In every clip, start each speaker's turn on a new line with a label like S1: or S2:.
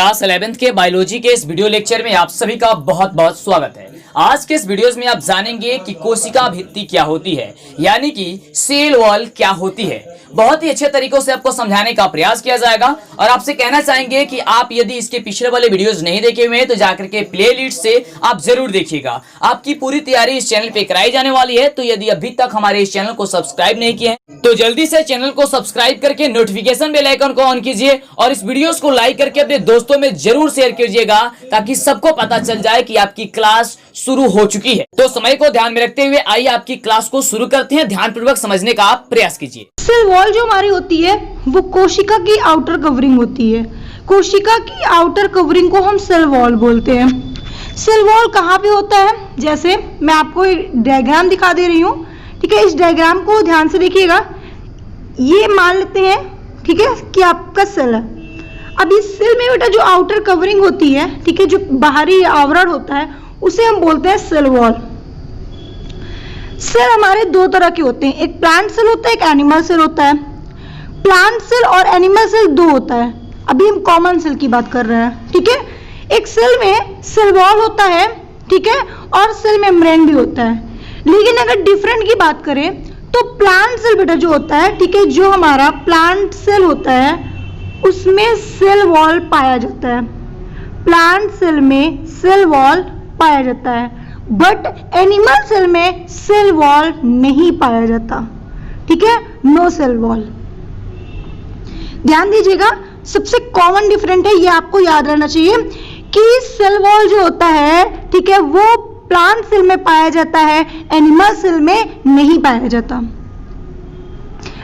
S1: Class 11th के biology के इस वीडियो लेक्चर में आप सभी का बहुत बहुत स्वागत है। आज के इस वीडियोस में आप जानेंगे कि कोशिका भित्ति क्या होती है, यानी कि सेल वॉल क्या होती है। बहुत ही अच्छे तरीकों से आपको समझाने का प्रयास किया जाएगा और आपसे कहना चाहेंगे कि आप यदि इसके पिछले वाले वीडियोस नहीं देखे हुए हैं तो जाकर के प्लेलिस्ट से आप जरूर देखिएगा। आपकी पूरी तैयारी इस चैनल पे कराई जाने वाली है, तो यदि अभी तक हमारे इस चैनल को सब्सक्राइब नहीं किए हैं तो जल्दी से चैनल को सब्सक्राइब करके नोटिफिकेशन बेल आइकन को ऑन कीजिए और इस वीडियोस को लाइक करके अपने दोस्तों में जरूर शेयर कीजिएगा ताकि सबको पता चल जाए कि आपकी क्लास शुरू हो चुकी है। तो समय को ध्यान में रखते हुए आइए आपकी क्लास को शुरू करते हैं। ध्यानपूर्वक समझने का आप प्रयास कीजिए।
S2: सेल वॉल जो हमारी होती है वो कोशिका की आउटर कवरिंग होती है। कोशिका की आउटर कवरिंग को हम सेल वॉल बोलते हैं। सेल वॉल कहाँ पे होता है, जैसे मैं आपको एक डायग्राम दिखा दे रही हूँ, ठीक है। इस डायग्राम को ध्यान से देखिएगा। ये मान लेते हैं, ठीक है, कि आपका सेल है। अब इस सेल में बेटा जो आउटर कवरिंग होती है, ठीक है, जो बाहरी आवरण होता है उसे हम बोलते हैं सेल वॉल। सेल हमारे दो तरह के होते हैं, एक प्लांट सेल होता है, एक एनिमल सेल होता है। प्लांट सेल और एनिमल सेल दो होता है। अभी हम कॉमन सेल की बात कर रहे हैं, ठीक है। एक सेल में सेल वॉल होता है, ठीक है, और सेल मेम्ब्रेन भी होता है। लेकिन अगर डिफरेंट की बात करें तो प्लांट सेल बेटा जो होता है, ठीक है, जो हमारा प्लांट सेल होता है उसमें सेल वॉल पाया जाता है। प्लांट सेल में सेल वॉल पाया जाता है, बट एनिमल सेल में सेल वॉल नहीं पाया जाता, ठीक है, नो सेल वॉल। ध्यान दीजिएगा, सबसे कॉमन डिफरेंट है, ये आपको याद रहना चाहिए कि सेल वॉल जो होता है, ठीक है, वो प्लांट सेल में पाया जाता है, एनिमल सेल में नहीं पाया जाता।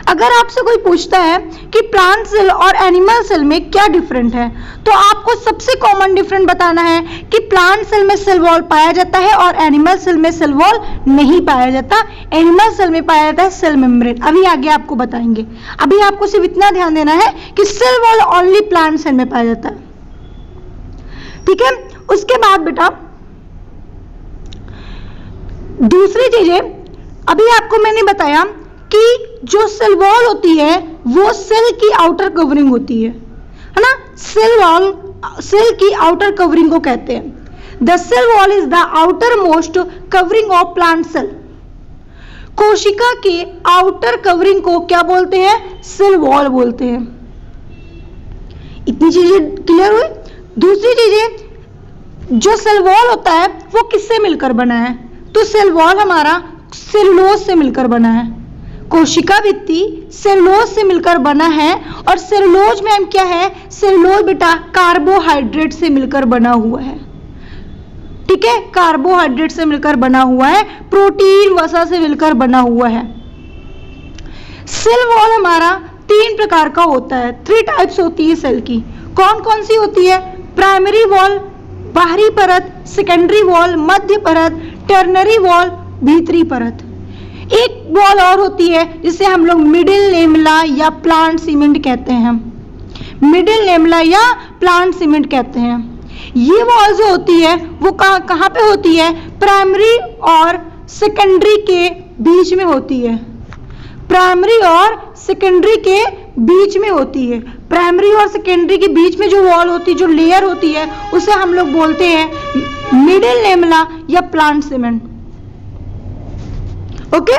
S2: अगर आपसे कोई पूछता है कि प्लांट सेल और एनिमल सेल में क्या डिफरेंट है, तो आपको सबसे कॉमन डिफरेंट बताना है कि प्लांट सेल में सेल वॉल पाया जाता है और एनिमल सेल में सेल वॉल नहीं पाया जाता। एनिमल सेल में पाया जाता है सेल मेम्ब्रेन। अभी आगे आपको बताएंगे। अभी आपको सिर्फ इतना ध्यान देना है कि cell wall only plant cell में पाया जाता है, ठीक है। उसके बाद बेटा दूसरी चीजें, अभी आपको मैंने बताया कि जो सेल वॉल होती है वो सेल की आउटर कवरिंग होती है ना। सेल वॉल सेल की आउटर कवरिंग को कहते हैं। The cell wall is the outermost covering of plant cell. कोशिका के आउटर कवरिंग को क्या बोलते हैं? सेल वॉल बोलते हैं। इतनी चीजें क्लियर हुई। दूसरी चीजें, जो सेल वॉल होता है वो किससे मिलकर बना है? तो सेल वॉल हमारा सेलुलोज से मिलकर बना है। कोशिका भित्ति सेलुलोज से मिलकर बना है और सेलुलोज में हम क्या है? सेलुलोज बेटा कार्बोहाइड्रेट से मिलकर बना हुआ है, ठीक है, कार्बोहाइड्रेट से मिलकर बना हुआ है, प्रोटीन वसा से मिलकर बना हुआ है। सेल वॉल हमारा तीन प्रकार का होता है, 3 टाइप्स होती है सेल की। कौन कौन सी होती है? प्राइमरी वॉल, बाहरी परत, सेकेंडरी वॉल, मध्य परत, टर्नरी वॉल, भीतरी परत। एक वॉल और होती है जिसे हम लोग मिडिल लेमला या प्लांट सीमेंट कहते हैं। मिडिल लेमला या प्लांट सीमेंट कहते हैं। ये वॉल जो होती है वो कहाँ पे होती है? प्राइमरी और सेकेंडरी के बीच में होती है। प्राइमरी और सेकेंडरी के बीच में होती है। प्राइमरी और सेकेंडरी के बीच में जो वॉल होती है, जो लेयर होती है, उसे हम लोग बोलते हैं मिडिल लेमला या प्लांट सीमेंट। ओके,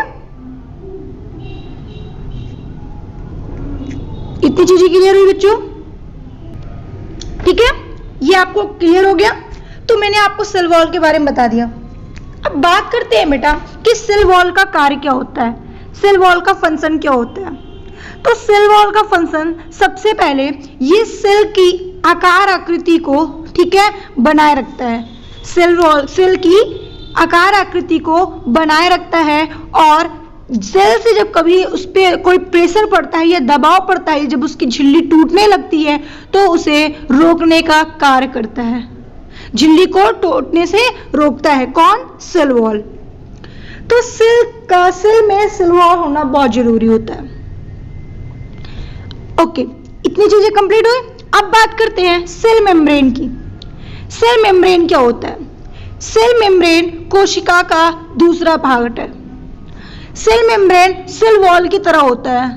S2: इतनी चीजें क्लियर हुई बच्चों, ठीक है। ये आपको क्लियर हो गया, तो मैंने आपको सेल वॉल के बारे में बता दिया। अब बात करते हैं बेटा कि सेल वॉल का कार्य क्या होता है, सेल वॉल का फंक्शन क्या होता है। तो सेल वॉल का फंक्शन, सबसे पहले ये सेल की आकार आकृति को, ठीक है, बनाए रखता है। सेल वॉल सेल की आकार आकृति को बनाए रखता है और सेल से जब कभी उस पर कोई प्रेशर पड़ता है या दबाव पड़ता है, जब उसकी झिल्ली टूटने लगती है तो उसे रोकने का कार्य करता है। झिल्ली को टूटने से रोकता है कौन? Cell wall. तो सेल में सेल वॉल होना बहुत जरूरी होता है। ओके, इतनी चीजें कंप्लीट हुई। अब बात करते हैं सेल मेम्ब्रेन की। सेल मेम्ब्रेन क्या होता है? सेल मेम्ब्रेन कोशिका का दूसरा भाग है। सेल मेम्ब्रेन सेल वॉल की तरह होता है।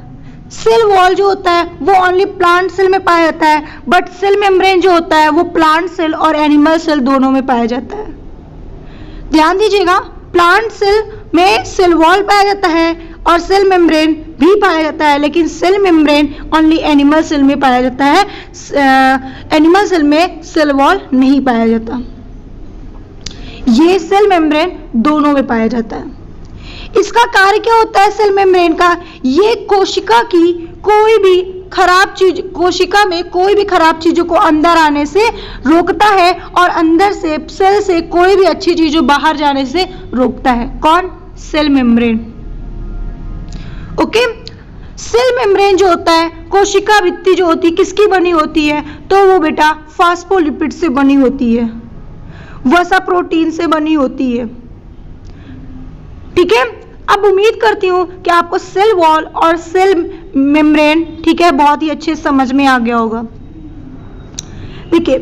S2: सेल वॉल जो होता है वो ओनली प्लांट सेल में पाया जाता है, बट सेल मेम्ब्रेन जो होता है वो प्लांट सेल और एनिमल सेल दोनों में पाया जाता है। ध्यान दीजिएगा, प्लांट सेल में सेल वॉल पाया जाता है और सेल मेम्ब्रेन भी पाया जाता है, लेकिन cell membrane only animal cell में पाया जाता है, एनिमल सेल में सेल वॉल नहीं पाया जाता। ये सेल मेम्ब्रेन दोनों में पाया जाता है। इसका कार्य क्या होता है सेल मेम्ब्रेन का? ये कोशिका की कोई भी खराब चीज, कोशिका में कोई भी खराब चीजों को अंदर आने से रोकता है और अंदर से सेल से कोई भी अच्छी चीजों बाहर जाने से रोकता है। कौन? Cell membrane. Okay, cell membrane जो होता है, कोशिका भित्ति जो होती है किसकी बनी होती है? तो वो बेटा फास्फोलिपिड से बनी होती है, वसा प्रोटीन से बनी होती है। ठीक है, अब उम्मीद करती हूं कि आपको सेल वॉल और सेल मेम्ब्रेन, ठीक है, बहुत ही अच्छे समझ में आ गया होगा। देखिए,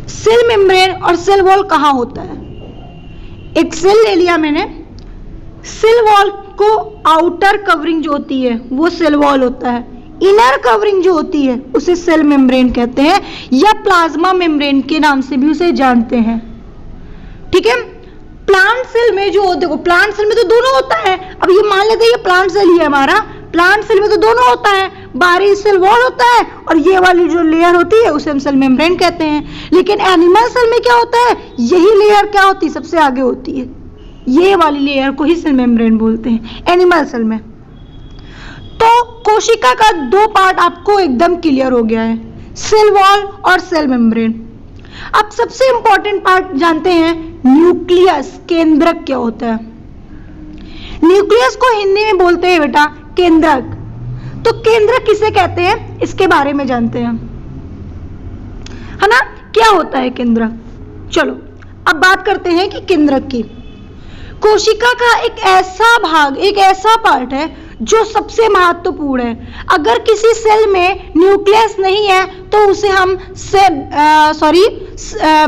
S2: सेल मेम्ब्रेन और सेल वॉल कहाँ होता है? एक सेल ले लिया मैंने, सेल वॉल को आउटर कवरिंग जो होती है वो सेल वॉल होता है, इनर कवरिंग जो होती है उसे सेल मेम्ब्रेन कहते हैं, या प्लाज्मा मेम्ब्रेन के नाम से भी उसे जानते हैं। ठीक है, प्लांट सेल में जो, देखो प्लांट सेल में तो दोनों होता है। अब ये मान लेते हैं ये प्लांट सेल ही है हमारा, प्लांट सेल में तो दोनों होता है, बाहरी सेल वॉल होता है और ये वाली जो लेयर होती है उसे हम सेल मेम्ब्रेन कहते हैं। लेकिन एनिमल सेल में क्या होता है? यही लेयर क्या होती है? सबसे आगे होती है, ये वाली लेयर को ही सेल मेम्ब्रेन बोलते हैं एनिमल सेल में। तो कोशिका का दो पार्ट आपको एकदम क्लियर हो गया है, सेल वॉल और सेल मेम्ब्रेन। अब सबसे इंपॉर्टेंट पार्ट जानते हैं, न्यूक्लियस, केंद्रक क्या होता है? न्यूक्लियस को हिंदी में बोलते हैं बेटा केंद्रक। तो केंद्रक किसे कहते हैं इसके बारे में जानते हैं, है ना? क्या होता है केंद्रक? चलो अब बात करते हैं कि केंद्रक की। कोशिका का एक ऐसा भाग, एक ऐसा पार्ट है जो सबसे महत्वपूर्ण है। अगर किसी सेल में न्यूक्लियस नहीं है तो उसे हम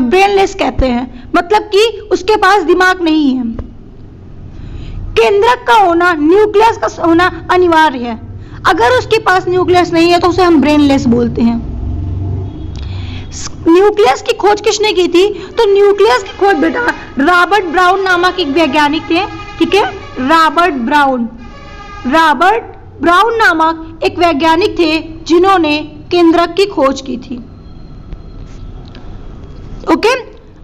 S2: ब्रेनलेस कहते हैं, मतलब कि उसके पास दिमाग नहीं है। केंद्रक का होना, न्यूक्लियस का होना अनिवार्य है। अगर उसके पास न्यूक्लियस नहीं है तो उसे हम ब्रेनलेस बोलते हैं। न्यूक्लियस की खोज किसने की थी? तो न्यूक्लियस की खोज बेटा रॉबर्ट ब्राउन नामक एक वैज्ञानिक थे। ठीक है, रॉबर्ट ब्राउन नामक एक वैज्ञानिक थे जिन्होंने केंद्रक की खोज की थी। ओके,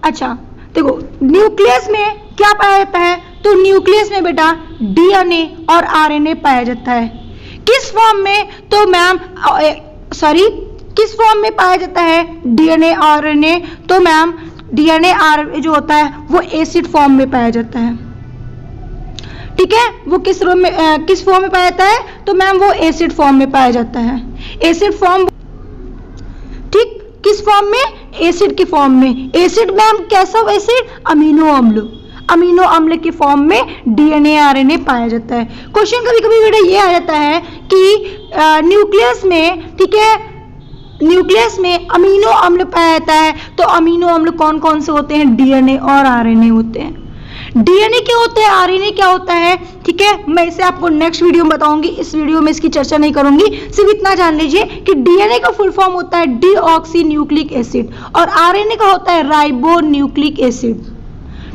S2: अच्छा देखो, न्यूक्लियस में क्या पाया जाता है? तो न्यूक्लियस में बेटा डीएनए और आरएनए पाया जाता है। किस फॉर्म में? तो मैम किस फॉर्म में पाया जाता है डीएनए और आरएनए? तो मैम डीएनए आरएनए जो होता है वो एसिड फॉर्म में पाया जाता है। ठीक है, वो किस फॉर्म में पाया जाता है? तो मैम वो एसिड फॉर्म में पाया जाता है। एसिड फॉर्म, ठीक, किस फॉर्म में? एसिड की फॉर्म में। एसिड मैम कैसा एसिड? अमीनो अम्ल। अमीनो अम्ल के फॉर्म में डीएनए आरएनए पाया जाता है। क्वेश्चन कभी कभी बेटा ये आ जाता है कि न्यूक्लियस में, ठीक है, न्यूक्लियस में अमीनो अम्ल पाया जाता है। तो अमीनो अम्ल कौन कौन से होते हैं? डीएनए और आरएनए होते हैं। डीएनए क्या होता है, आरएनए क्या होता है? ठीक है, मैं इसे आपको नेक्स्ट वीडियो में बताऊंगी, इस वीडियो में इसकी चर्चा नहीं करूंगी। सिर्फ इतना जान लीजिए कि डीएनए का फुल फॉर्म होता है डीऑक्सी न्यूक्लिक एसिड और आरएनए का होता है राइबो न्यूक्लिक एसिड।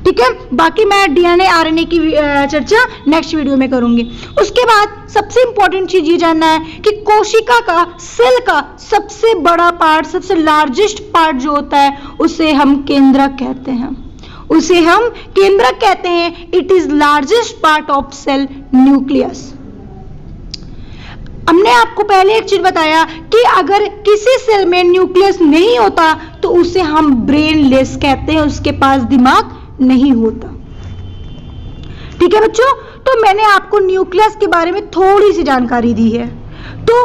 S2: ठीक है, बाकी मैं डीएनए आरएनए की चर्चा नेक्स्ट वीडियो में करूंगी। उसके बाद सबसे इंपॉर्टेंट चीज ये जानना है कि कोशिका का, सेल का सबसे बड़ा पार्ट, सबसे लार्जेस्ट पार्ट जो होता है उसे हम केंद्रक कहते हैं। उसे हम केंद्रक कहते हैं। It is largest part of cell nucleus. हमने आपको पहले एक चीज बताया कि अगर किसी सेल में न्यूक्लियस नहीं होता तो उसे हम ब्रेनलेस कहते हैं, उसके पास दिमाग नहीं होता। ठीक है बच्चों, तो मैंने आपको न्यूक्लियस के बारे में थोड़ी सी जानकारी दी है। तो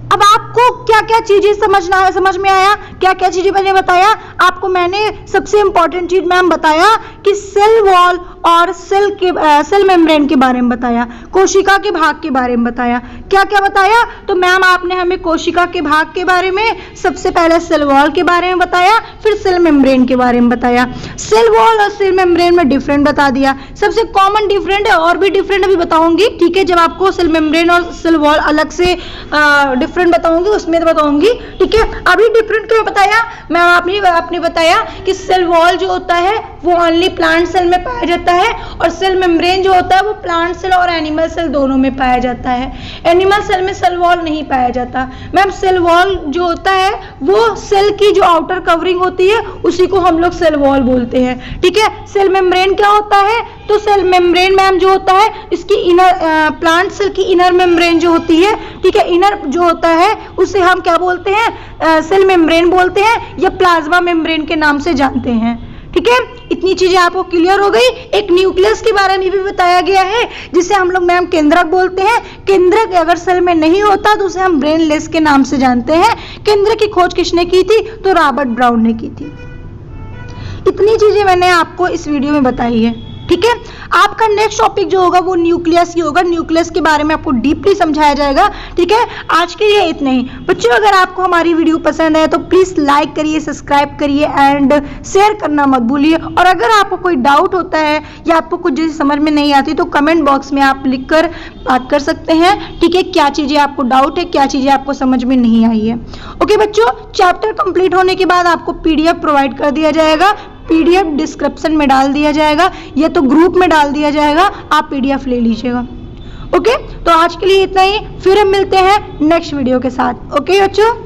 S2: अब आपको क्या क्या चीजें समझ में आया, क्या क्या चीजें मैंने बताया आपको? मैंने सबसे इंपॉर्टेंट चीज मैम बताया कि सेल वॉल और सेल मेम्ब्रेन के बारे में बताया, कोशिका के भाग के बारे में बताया। क्या क्या बताया? तो मैम आपने हमें कोशिका के भाग के बारे में सबसे पहले सेल वॉल के बारे में बताया, फिर सेल मेम्ब्रेन के बारे में बताया। सेल वॉल और सेल मेम्ब्रेन में डिफरेंट बता दिया, सबसे कॉमन डिफरेंट है और भी डिफरेंट अभी बताऊंगी, ठीक है। जब आपको सेल मेम्ब्रेन और सेल वॉल अलग से डिफरेंट बताऊंगी उसमें तो बताऊंगी, ठीक है। अभी डिफरेंट क्यों बताया? मैम आपने बताया कि सेल वॉल जो होता है वो ओनली प्लांट सेल में पाया जाता है और सेल मेम्ब्रेन जो होता है वो प्लांट सेल और एनिमल सेल दोनों में पाया जाता है। एनिमल सेल में सेल वॉल नहीं पाया जाता। मैम सेल वॉल जो होता है वो सेल की जो आउटर कवरिंग होती है उसी को हम लोग सेल वॉल बोलते हैं, ठीक है। सेल मेम्ब्रेन क्या होता है? तो सेल मेम्ब्रेन मैम जो होता है इसकी इनर प्लांट सेल की इनर मेम्ब्रेन जो होती है, ठीक है, इनर जो होता है उसे हम क्या बोलते हैं? सेल मेम्ब्रेन बोलते हैं या प्लाज्मा मेम्ब्रेन के नाम से जानते हैं, ठीक है। इतनी चीजें आपको क्लियर हो गई। एक न्यूक्लियस के बारे में भी बताया गया है जिसे हम लोग मैम केंद्रक बोलते हैं। केंद्रक अगर सेल में नहीं होता तो उसे हम ब्रेनलेस के नाम से जानते हैं। केंद्रक की खोज किसने की थी? तो रॉबर्ट ब्राउन ने की थी। इतनी चीजें मैंने आपको इस वीडियो में बताई है, ठीक है। आपका नेक्स्ट टॉपिक जो होगा वो न्यूक्लियस ही होगा। न्यूक्लियस के बारे में आपको डीपली समझाया जाएगा, ठीक है। आज के लिए इतना ही बच्चों। अगर आपको हमारी वीडियो पसंद है तो प्लीज लाइक करिए, सब्सक्राइब करिए एंड शेयर करना मत भूलिए। और अगर आपको कोई डाउट होता है या आपको कुछ चीज़ समझ में नहीं आती तो कमेंट बॉक्स में आप लिख कर बात कर सकते हैं, ठीक है। क्या चीज़ें आपको डाउट है, क्या चीज़ें आपको समझ में नहीं आई है। ओके बच्चों, चैप्टर कंप्लीट होने के बाद आपको PDF प्रोवाइड कर दिया जाएगा। PDF डिस्क्रिप्शन में डाल दिया जाएगा या तो ग्रुप में डाल दिया जाएगा, आप PDF ले लीजिएगा। ओके, तो आज के लिए इतना ही, फिर हम मिलते हैं नेक्स्ट वीडियो के साथ। ओके बच्चों।